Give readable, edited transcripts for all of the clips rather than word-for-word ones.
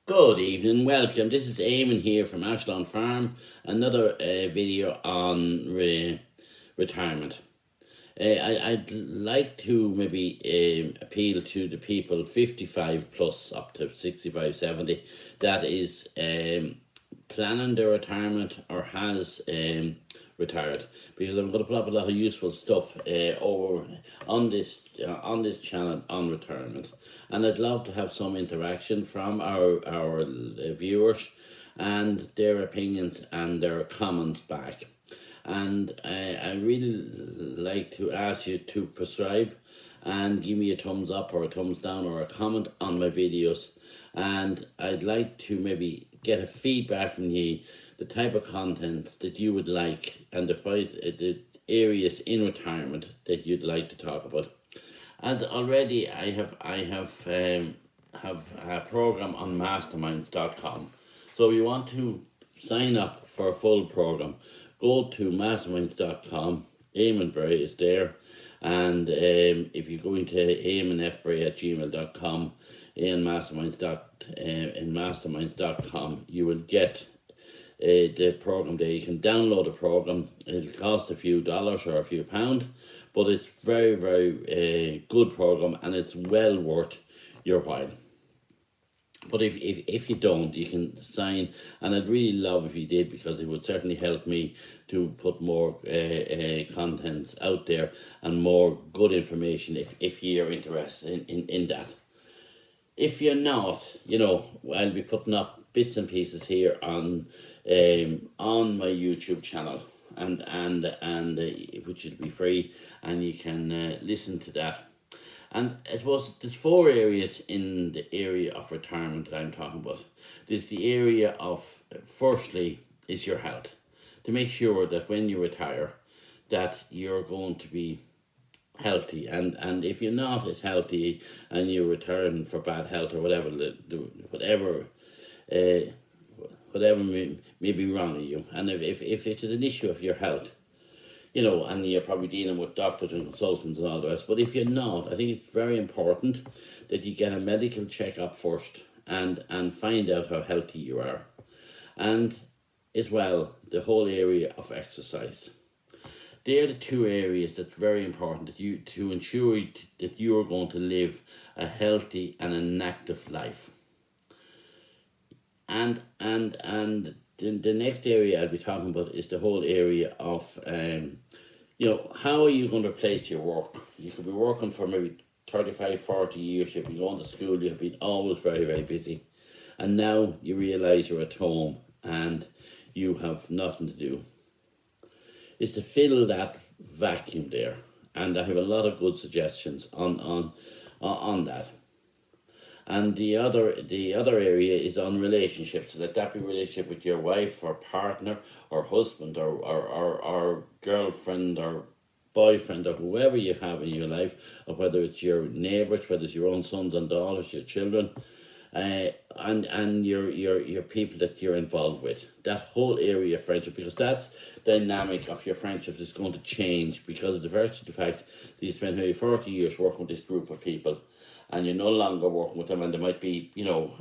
Good evening, welcome. This is Eamon here from Ashlawn Farm. Another video on retirement. I'd like to maybe appeal to the people 55 plus up to 65, 70 that is planning their retirement or has retired, because I'm going to put up a lot of useful stuff over on this channel on retirement, and I'd love to have some interaction from our viewers and their opinions and their comments back. And I really like to ask you to subscribe and give me a thumbs up or a thumbs down or a comment on my videos. And I'd like to maybe get a feedback from you, the type of content that you would like and the areas in retirement that you'd like to talk about. As already I have a program on masterminds.com. So if you want to sign up for a full program, go to masterminds.com. Eamon Bray is there. And if you go into eamonfbray@gmail.com in masterminds.com, you will get the program there. You can download the program. It'll cost a few dollars or a few pounds, but it's very, very good program, and it's well worth your while. But if you don't, you can sign, and I'd really love if you did, because it would certainly help me to put more contents out there and more good information if you're interested in that. If you're not, I'll be putting up bits and pieces here on my YouTube channel, and which will be free, and you can listen to that. And I suppose there's four areas in the area of retirement that I'm talking about. There's the area of, firstly, is your health. To make sure that when you retire, that you're going to be healthy. And if you're not as healthy and you're retiring for bad health or whatever may be wrong with you, and if it is an issue of your health, and you're probably dealing with doctors and consultants and all the rest. But if you're not, I think it's very important that you get a medical checkup first and find out how healthy you are. And as well, the whole area of exercise. They're the two areas that's very important to ensure that you are going to live a healthy and an active life. And the next area I'll be talking about is the whole area of, how are you going to replace your work? You could be working for maybe 35, 40 years, you've been going to school, you've been always very, very busy. And now you realise you're at home and you have nothing to do. It's to fill that vacuum there. And I have a lot of good suggestions on that. And the other area is on relationships. Let that be relationship with your wife or partner or husband or girlfriend or boyfriend or whoever you have in your life, or whether it's your neighbours, whether it's your own sons and daughters, your children, and your people that you're involved with. That whole area of friendship, because that's dynamic of your friendships is going to change because of the virtue of the fact that you spend maybe 40 years working with this group of people, and you're no longer working with them, and they might be, you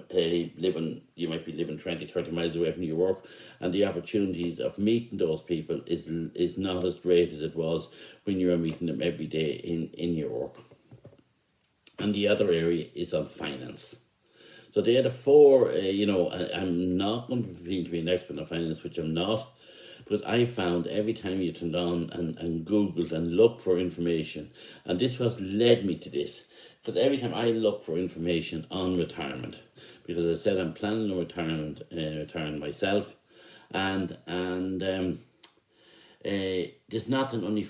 might be living 20, 30 miles away from your work, and the opportunities of meeting those people is not as great as it was when you were meeting them every day in your work. And the other area is on finance. So they are the four, I'm not going to be an expert on finance, which I'm not, because I found every time you turned on and Googled and looked for information, and this was led me to this, because every time I look for information on retirement, because as I said, I'm planning on retiring myself, and there's not only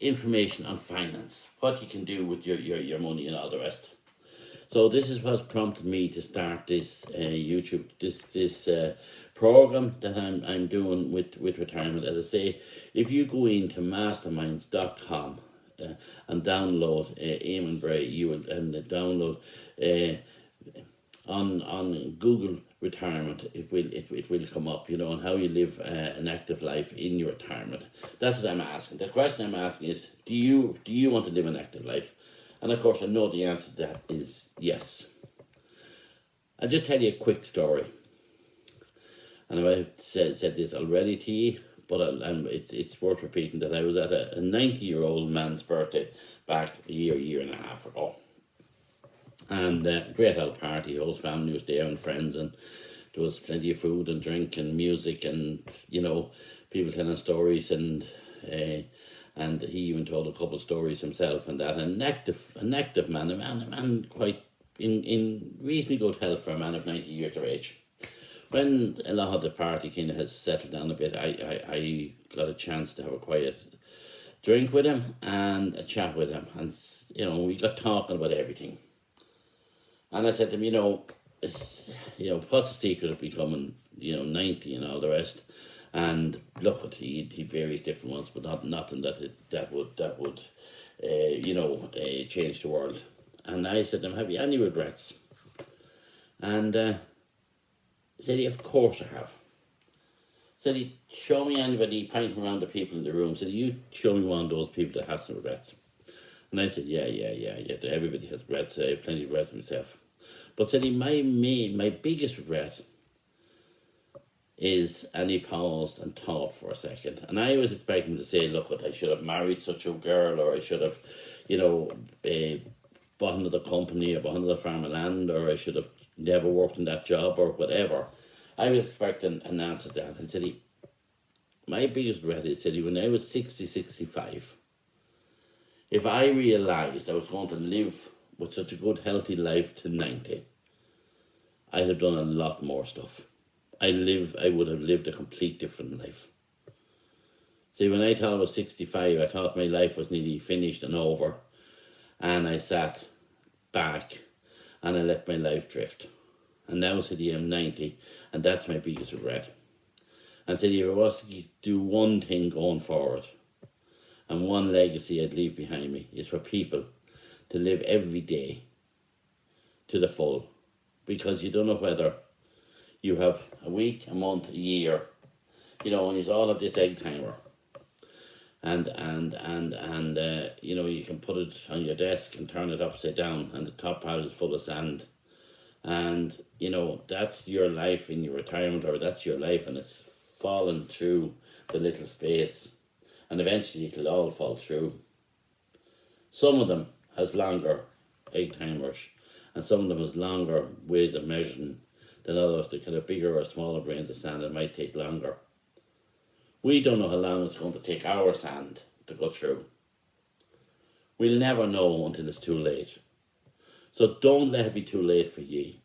information on finance, what you can do with your money and all the rest. So this is what's prompted me to start this YouTube, this program that I'm doing with retirement. As I say, if you go into masterminds.com and download Eamon Bray, you will download on Google retirement. It will come up, on how you live an active life in your retirement. That's what I'm asking. The question I'm asking is, do you want to live an active life? And of course, I know the answer to that is yes. I'll just tell you a quick story. And I've said this already to you, but it's worth repeating, that I was at a 90-year-old man's birthday back a year and a half ago. And a great old party, whole family was there and friends, and there was plenty of food and drink and music, and people telling stories, and he even told a couple of stories himself, and that, an active man, a man quite in reasonably good health for a man of 90 years of age. When a lot of the party kind of has settled down a bit, I got a chance to have a quiet drink with him and a chat with him, and we got talking about everything. And I said to him, what's the secret of becoming 90 and all the rest? And look, he various different ones, but nothing that would change the world. And I said to him, have you any regrets? And said he, of course I have. Said he, show me anybody, pointing around the people in the room. Said, you show me one of those people that has some regrets. And I said, yeah, everybody has regrets. I have plenty of regrets myself. But said he, my biggest regret is, and he paused and thought for a second. And I was expecting him to say, look, I should have married such a girl, or I should have, bought another company, or bought another farm of land, or I should have never worked in that job, or whatever. I was expecting an answer to that. And said he, my biggest regret is, said he, when I was 65, if I realised I was going to live with such a good, healthy life to 90, I'd have done a lot more stuff. I would have lived a complete different life. See, when I thought I was 65, I thought my life was nearly finished and over, and I sat back and I let my life drift. And now, said he, I'm 90, and that's my biggest regret. And said, if I was to do one thing going forward, and one legacy I'd leave behind me, is for people to live every day to the full. Because you don't know whether you have a week, a month, a year, and you all have this egg timer. And you can put it on your desk and turn it upside down, and the top part is full of sand. And, that's your life in your retirement, or that's your life, and it's fallen through the little space. And eventually it'll all fall through. Some of them has longer egg timers, and some of them has longer ways of measuring than others. They can have bigger or smaller grains of sand. It might take longer. We don't know how long it's going to take our sand to go through. We'll never know until it's too late. So don't let it be too late for ye.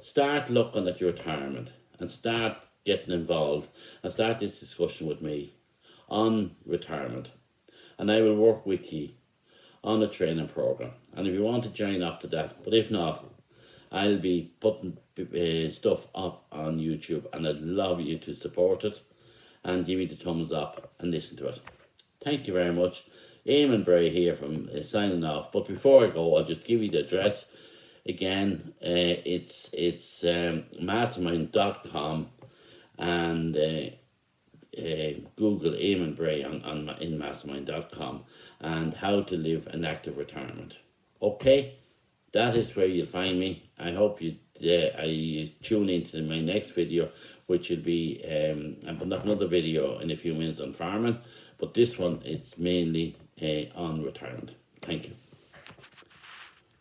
Start looking at your retirement, and start getting involved, and start this discussion with me on retirement. And I will work with you on a training program. And if you want to join up to that, but if not, I'll be putting stuff up on YouTube, and I'd love you to support it and give me the thumbs up and listen to it. Thank you very much. Eamon Bray here from signing off. But before I go, I'll just give you the address again. It's mastermind.com, and Google Eamon Bray in mastermind.com, and how to live an active retirement. Okay, that is where you'll find me. I hope you tune into my next video, which will be I'm putting up another video in a few minutes on farming, but this one, it's mainly on retirement. Thank you.